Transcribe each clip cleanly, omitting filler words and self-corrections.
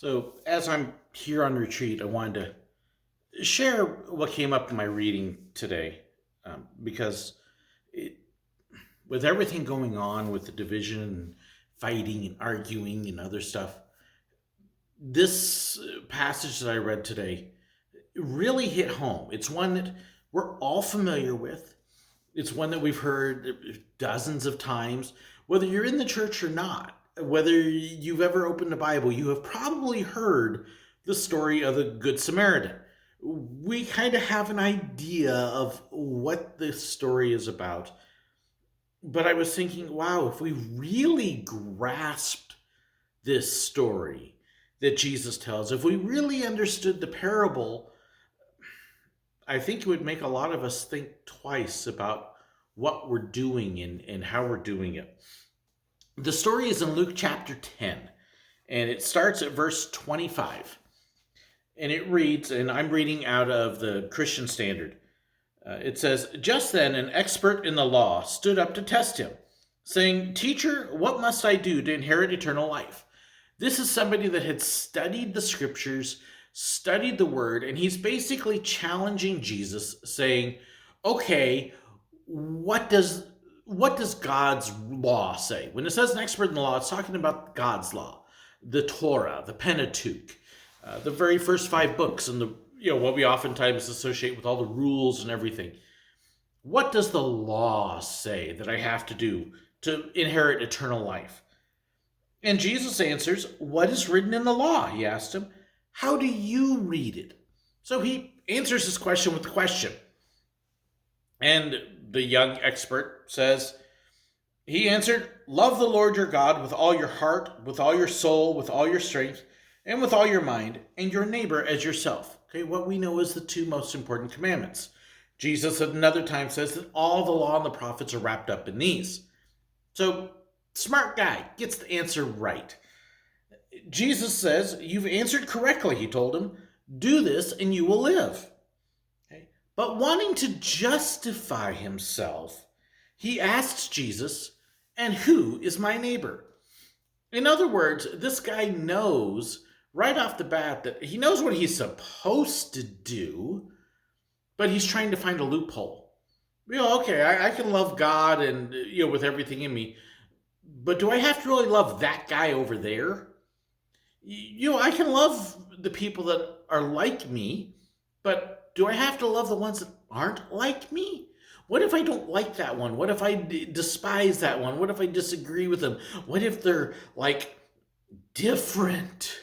So, as I'm here on retreat, I wanted to share what came up in my reading today, because it, with everything going on with the division and fighting and arguing and other stuff, this passage that I read today really hit home. It's one that we're all familiar with. It's one that we've heard dozens of times, whether you're in the church or not. Whether you've ever opened the Bible, you have probably heard the story of the Good Samaritan. We kind of have an idea of what this story is about. But I was thinking, wow, if we really grasped this story that Jesus tells, if we really understood the parable, I think it would make a lot of us think twice about what we're doing and how we're doing it. The story is in Luke chapter 10, and it starts at verse 25. And it reads, and I'm reading out of the Christian Standard. It says, "Just then an expert in the law stood up to test him, saying, 'Teacher, what must I do to inherit eternal life?'" This is somebody that had studied the scriptures, studied the word, and he's basically challenging Jesus, saying, okay, what does God's law say? When it says an expert in the law, it's talking about God's law, the Torah, the Pentateuch, the very first five books, and the what we oftentimes associate with all the rules and everything. What does the law say that I have to do to inherit eternal life? And Jesus answers, "What is written in the law?" He asked him. "How do you read it?" So he answers his question with a question. And the young expert says, he answered, "Love the Lord your God with all your heart, with all your soul, with all your strength, and with all your mind, and your neighbor as yourself." Okay, what we know is the two most important commandments. Jesus at another time says that all the law and the prophets are wrapped up in these. So, smart guy gets the answer right. Jesus says, "You've answered correctly," he told him. "Do this and you will live." Okay? But wanting to justify himself, he asks Jesus, "And who is my neighbor?" In other words, this guy knows right off the bat that he knows what he's supposed to do, but he's trying to find a loophole. Okay, I can love God and with everything in me, but do I have to really love that guy over there? I can love the people that are like me, but do I have to love the ones that aren't like me? What if I don't like that one? What if I despise that one? What if I disagree with them? What if they're like different?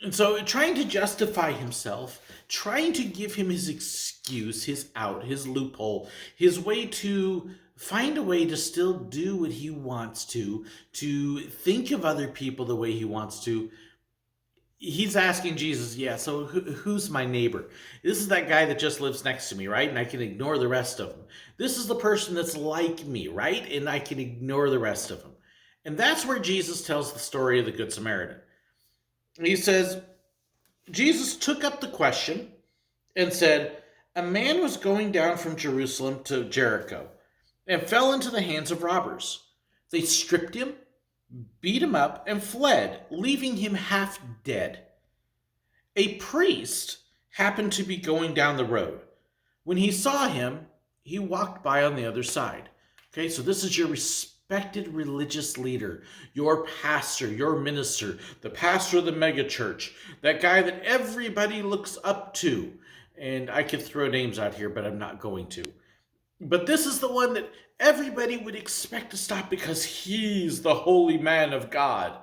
And so, trying to justify himself, trying to give him his excuse, his out, his loophole, his way to find a way to still do what he wants to think of other people the way he wants to. He's asking Jesus, yeah, so who's my neighbor? This is that guy that just lives next to me, right? And I can ignore the rest of them. This is the person that's like me, right? And I can ignore the rest of them. And that's where Jesus tells the story of the Good Samaritan. He says, Jesus took up the question and said, "A man was going down from Jerusalem to Jericho and fell into the hands of robbers. They stripped him, beat him up, and fled, leaving him half dead. A priest happened to be going down the road. When he saw him, he walked by on the other side." Okay, so this is your respected religious leader, your pastor, your minister, the pastor of the megachurch, that guy that everybody looks up to. And I could throw names out here, but I'm not going to. But this is the one that everybody would expect to stop because he's the holy man of God.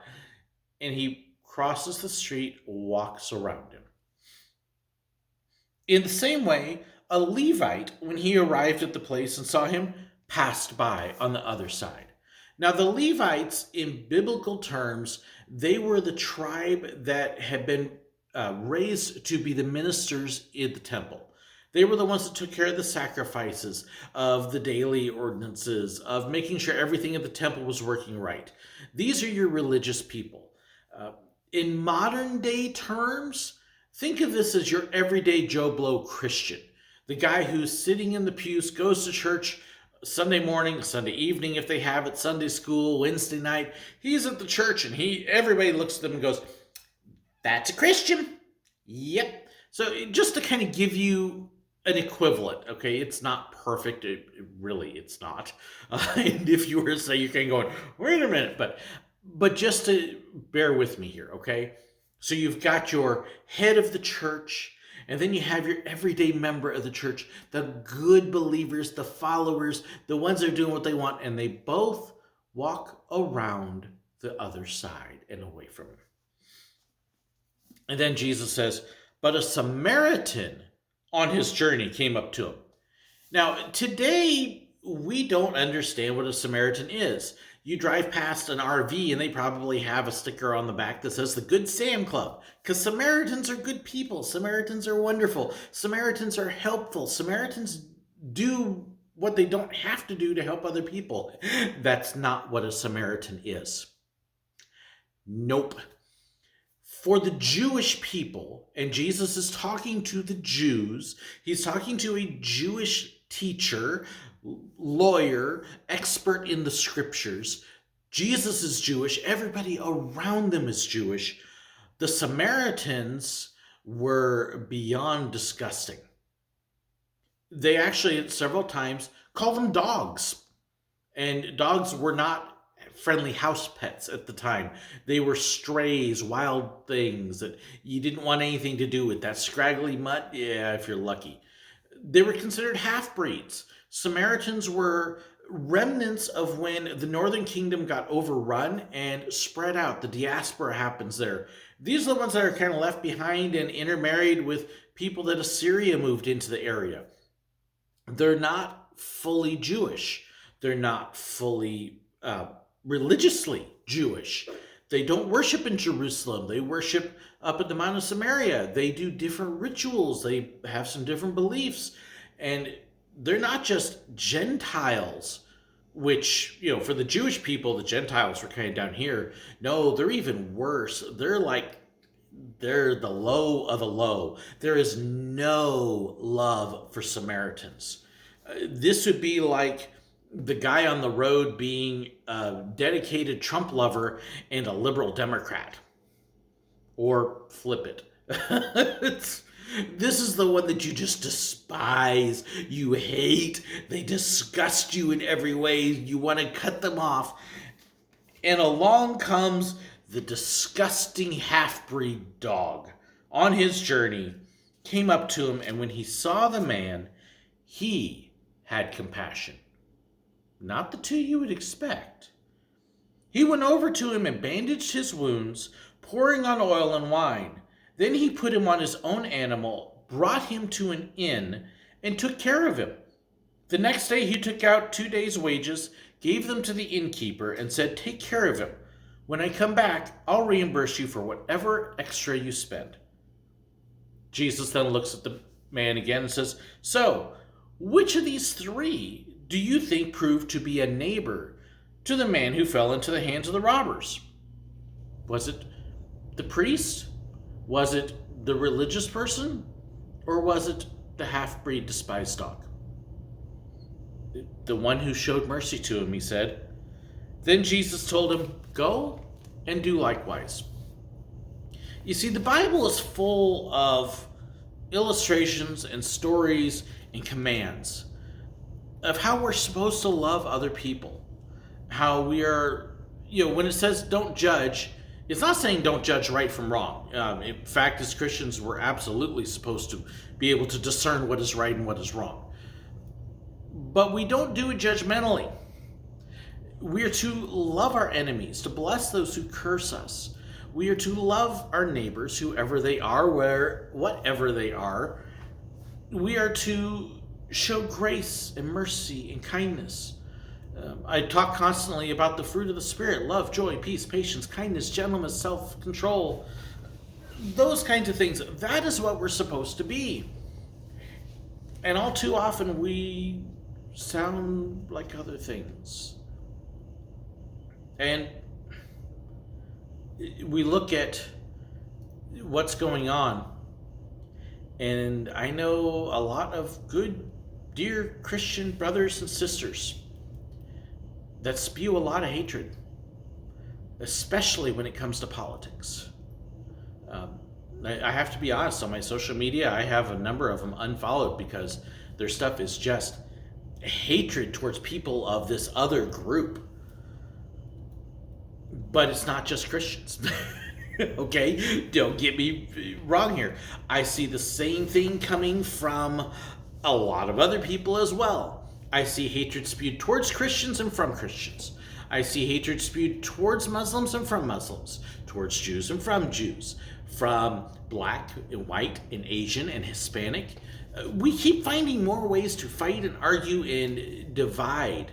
And he crosses the street, walks around him. In the same way, a Levite, when he arrived at the place and saw him, passed by on the other side. Now, the Levites, in biblical terms, they were the tribe that had been raised to be the ministers in the temple. They were the ones that took care of the sacrifices, of the daily ordinances, of making sure everything at the temple was working right. These are your religious people. In modern day terms, think of this as your everyday Joe Blow Christian. The guy who's sitting in the pews, goes to church Sunday morning, Sunday evening if they have it, Sunday school, Wednesday night. He's at the church and everybody looks at them and goes, "That's a Christian." Yep. So just to kind of give you an equivalent, okay, it's not perfect. Really, it's not. And if you were to say, you're kind of going, "Wait a minute," but just to bear with me here, okay? So you've got your head of the church, and then you have your everyday member of the church, the good believers, the followers, the ones that are doing what they want, and they both walk around the other side and away from him. And then Jesus says, "But a Samaritan on his journey came up to him." Now, today, we don't understand what a Samaritan is. You drive past an RV and they probably have a sticker on the back that says the Good Sam Club, because Samaritans are good people. Samaritans are wonderful. Samaritans are helpful. Samaritans do what they don't have to do to help other people. That's not what a Samaritan is. Nope. For the Jewish people, and Jesus is talking to the Jews, he's talking to a Jewish teacher, lawyer, expert in the scriptures. Jesus is Jewish. Everybody around them is Jewish. The Samaritans were beyond disgusting. They actually, several times, called them dogs. And dogs were not friendly house pets at the time. They were strays, wild things that you didn't want anything to do with. That scraggly mutt, yeah, if you're lucky. They were considered half-breeds. Samaritans were remnants of when the northern kingdom got overrun and spread out. The diaspora happens there. These are the ones that are kind of left behind and intermarried with people that Assyria moved into the area. They're not fully Jewish. They're not fully religiously Jewish. They don't worship in Jerusalem. They worship up at the Mount of Samaria. They do different rituals. They have some different beliefs. And they're not just Gentiles, which, for the Jewish people, the Gentiles were kind of down here. No, they're even worse. They're the low of the low. There is no love for Samaritans. This would be like the guy on the road being a dedicated Trump lover and a liberal Democrat. Or flip it. This is the one that you just despise, you hate, they disgust you in every way, you want to cut them off. And along comes the disgusting half-breed dog on his journey, came up to him, and when he saw the man, he had compassion. Not the two you would expect. He went over to him and bandaged his wounds, pouring on oil and wine. Then he put him on his own animal, brought him to an inn, and took care of him. The next day he took out 2 days' wages, gave them to the innkeeper, and said, "Take care of him. When I come back, I'll reimburse you for whatever extra you spend." Jesus then looks at the man again and says, "So, which of these three do you think proved to be a neighbor to the man who fell into the hands of the robbers? Was it the priest? Was it the religious person? Or was it the half-breed despised dog?" "The one who showed mercy to him," he said. Then Jesus told him, "Go and do likewise." You see, the Bible is full of illustrations and stories and commands of how we're supposed to love other people. How we are, when it says don't judge, it's not saying don't judge right from wrong. In fact, as Christians, we're absolutely supposed to be able to discern what is right and what is wrong. But we don't do it judgmentally. We are to love our enemies, to bless those who curse us. We are to love our neighbors, whoever they are, whatever they are. We are to show grace and mercy and kindness. I talk constantly about the fruit of the Spirit: love, joy, peace, patience, kindness, gentleness, self-control. Those kinds of things. That is what we're supposed to be. And all too often we sound like other things. And we look at what's going on, and I know a lot of good dear Christian brothers and sisters that spew a lot of hatred, especially when it comes to politics. I have to be honest, on my social media, I have a number of them unfollowed because their stuff is just hatred towards people of this other group. But it's not just Christians. Okay? Don't get me wrong here. I see the same thing coming from a lot of other people as well. I see hatred spewed towards Christians and from Christians. I see hatred spewed towards Muslims and from Muslims, towards Jews and from Jews, from black and white and Asian and Hispanic. We keep finding more ways to fight and argue and divide.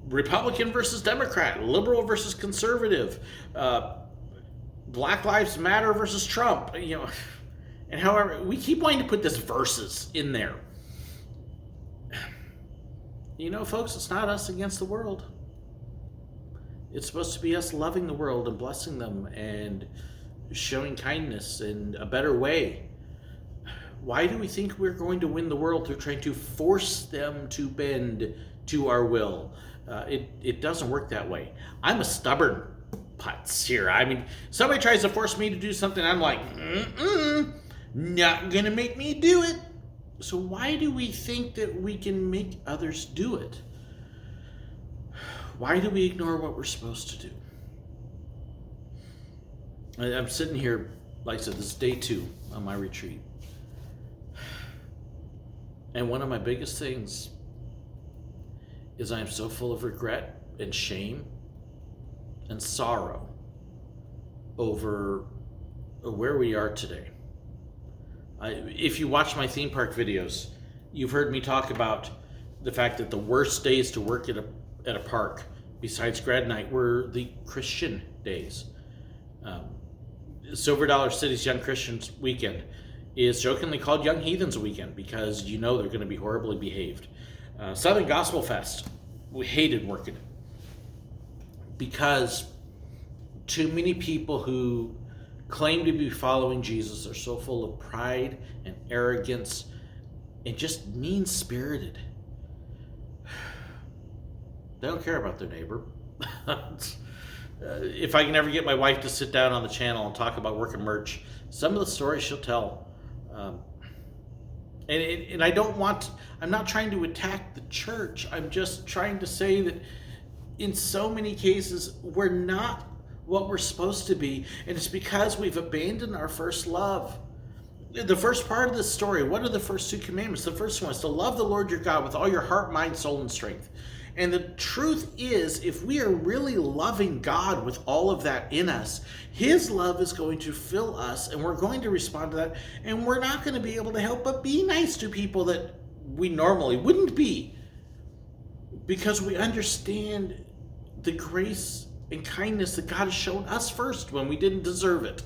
Republican versus Democrat, liberal versus conservative, Black Lives Matter versus Trump, and however, we keep wanting to put this versus in there. Folks, it's not us against the world. It's supposed to be us loving the world and blessing them and showing kindness in a better way. Why do we think we're going to win the world through trying to force them to bend to our will? It doesn't work that way. I'm a stubborn putz here. I mean, somebody tries to force me to do something, I'm like, not gonna make me do it. So why do we think that we can make others do it? Why do we ignore what we're supposed to do? I'm sitting here, like I said, this is day 2 on my retreat. And one of my biggest things is I am so full of regret and shame and sorrow over where we are today. If you watch my theme park videos, you've heard me talk about the fact that the worst days to work at a park, besides grad night, were the Christian days. Silver Dollar City's Young Christians Weekend is jokingly called Young Heathens Weekend because they're going to be horribly behaved. Southern Gospel Fest, we hated working it because too many people who claim to be following Jesus are so full of pride and arrogance and just mean-spirited. They don't care about their neighbor. If I can ever get my wife to sit down on the channel and talk about working merch, some of the stories she'll tell. And I'm not trying to attack the church. I'm just trying to say that in so many cases, we're not what we're supposed to be. And it's because we've abandoned our first love. The first part of this story, what are the first 2 commandments? The first one is to love the Lord your God with all your heart, mind, soul, and strength. And the truth is, if we are really loving God with all of that in us, His love is going to fill us, and we're going to respond to that, and we're not going to be able to help but be nice to people that we normally wouldn't be, because we understand the grace and kindness that God has shown us first when we didn't deserve it.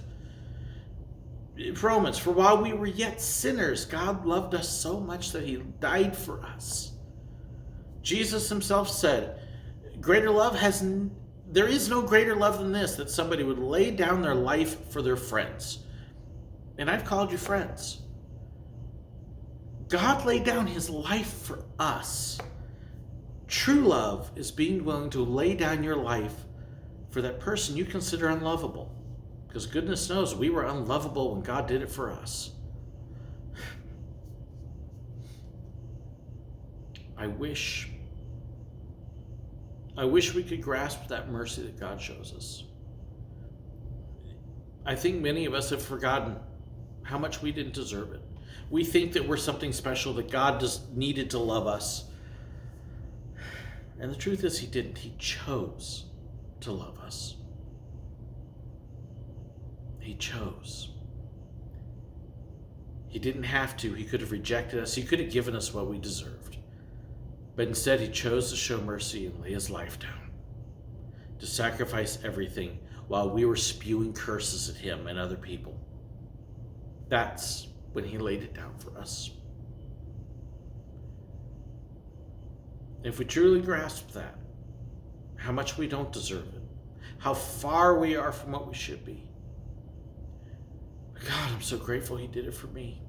Romans, for while we were yet sinners, God loved us so much that He died for us. Jesus Himself said, there is no greater love than this, that somebody would lay down their life for their friends. And I've called you friends. God laid down His life for us. True love is being willing to lay down your life for that person you consider unlovable. Because goodness knows we were unlovable when God did it for us. I wish we could grasp that mercy that God shows us. I think many of us have forgotten how much we didn't deserve it. We think that we're something special, that God just needed to love us. And the truth is, He didn't. He chose to love us. He chose. He didn't have to. He could have rejected us. He could have given us what we deserved. But instead, He chose to show mercy and lay His life down, to sacrifice everything while we were spewing curses at Him and other people. That's when He laid it down for us. If we truly grasp that, how much we don't deserve it, how far we are from what we should be. God, I'm so grateful He did it for me.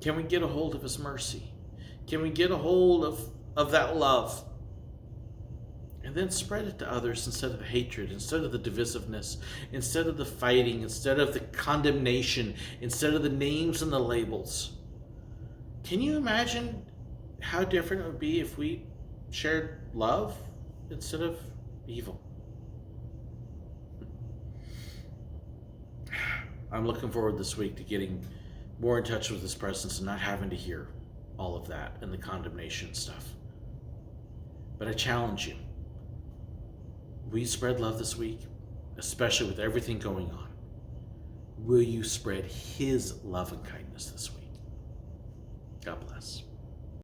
Can we get a hold of his mercy? Can we get a hold of that love? And then spread it to others instead of hatred, instead of the divisiveness, instead of the fighting, instead of the condemnation, instead of the names and the labels. Can you imagine how different it would be if we shared love instead of evil? I'm looking forward this week to getting more in touch with his presence and not having to hear all of that and the condemnation stuff. But I challenge you. Will you spread love this week? Especially with everything going on. Will you spread his love and kindness this week? God bless.